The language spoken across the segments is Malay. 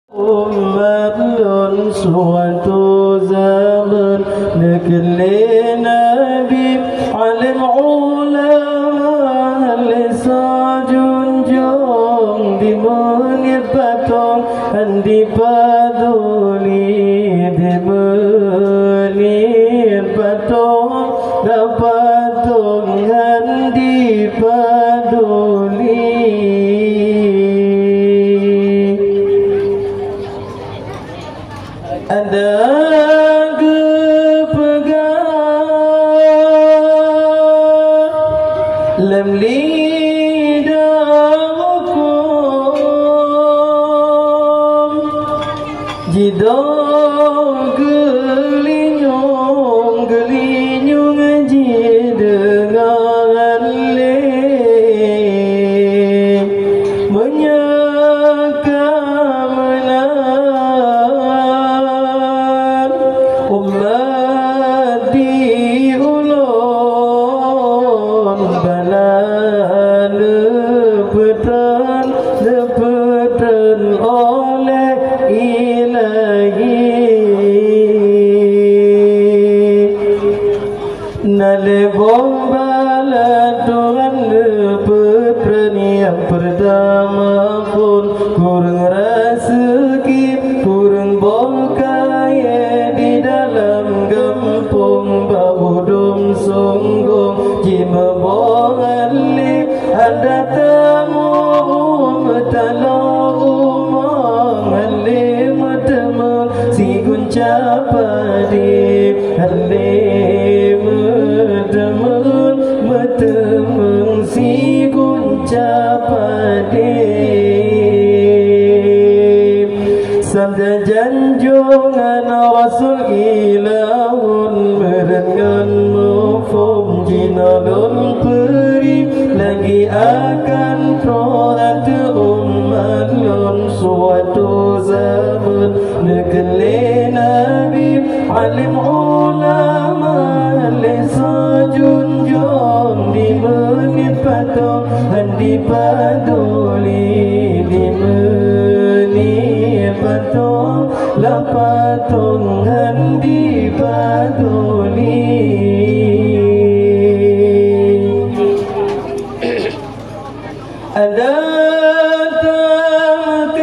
umat lun suatu zaman negeri Nabi alim ulama lisajunjung di menit batong di paduli di menit batong dapatung di paduli. Ada kepegang lem lidahku jidong gelinyung jidengan le umat di ulun bala lepetan oleh ilahi nale bombala Tuhan lepetan yang pertama pun kurang rezeki kurang bongkaya di dalam gempung bau dum sungguh jima bongali ada tamu metalo umang ale matemu si gunca padi ale matemu si gunca padi. Sabda janjungan Rasul ilahun merengan mufum jinalun peri lagi akan proat umat lun suatu zaman negeri Nabi alim ulama lisajunjung di menit patong di paduli di menit patong lapatong di paduli. Ada takkan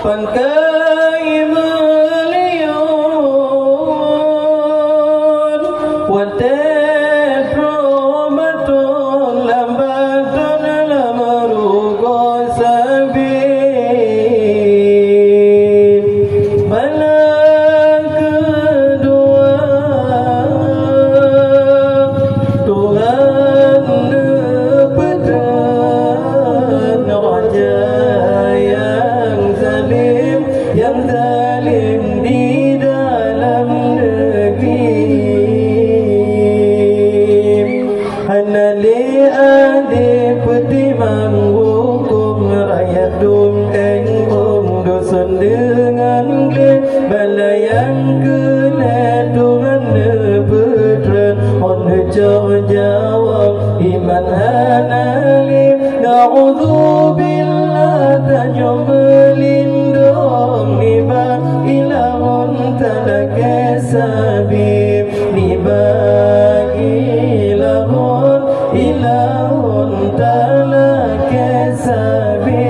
pangkai meliun wate promatong lambatun lamarugo sabit malang kedua Tuhan lepetan raja yang zalim di dalam negeri hanale ade petimang hukum rakyat dum engkong dosen dengan ke balayang kena Tuhan nepetran on jawab iman hanale na'udzubillah tanyum melindung niba ilahun talake sabib niba ilahun talake sabib.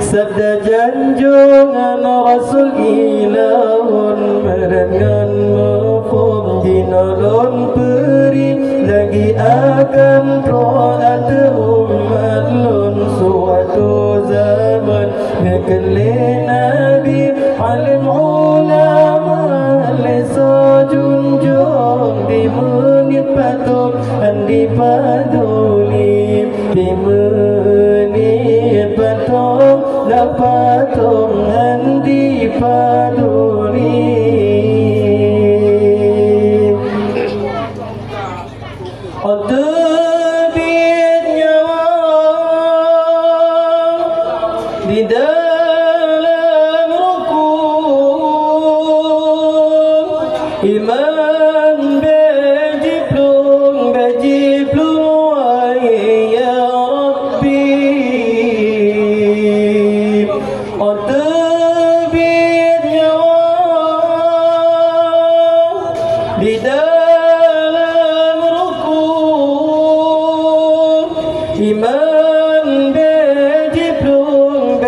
Sabda janjungan Rasul ilahun merengan mufum jinalun peri lagi akan proat umat lun suatu zaman negeri Nabi alim ulama lisajunjung di menit patong di paduli di menit patong lapatong di paduli. Untuk Iman bejiplung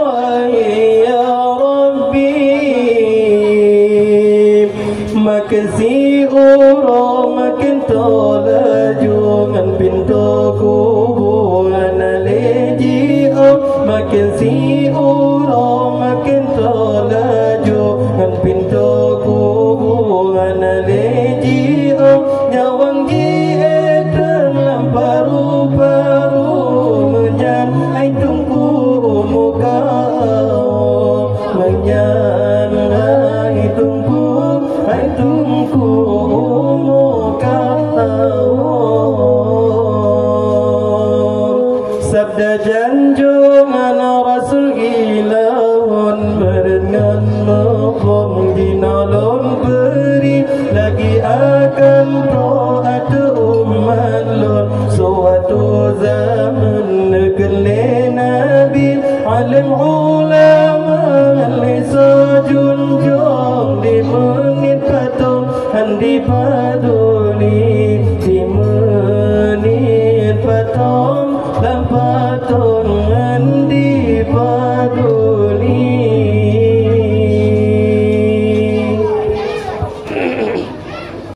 wahai ya Rabbi. Makin si orang makin tolaju ngan pintu kuburan aleji makin si orang makin tolaju ngan pintu kuburan aleji nyawang gietren paru-paru menyan ai tungku muka menyan ai tungku muka sabda janjungan Rasul ilahun merengan maqam dinalun beri lagi akan taat umat lun suatu zaman negeri Nabi alim ulama lisa junjung di menit patung handi padu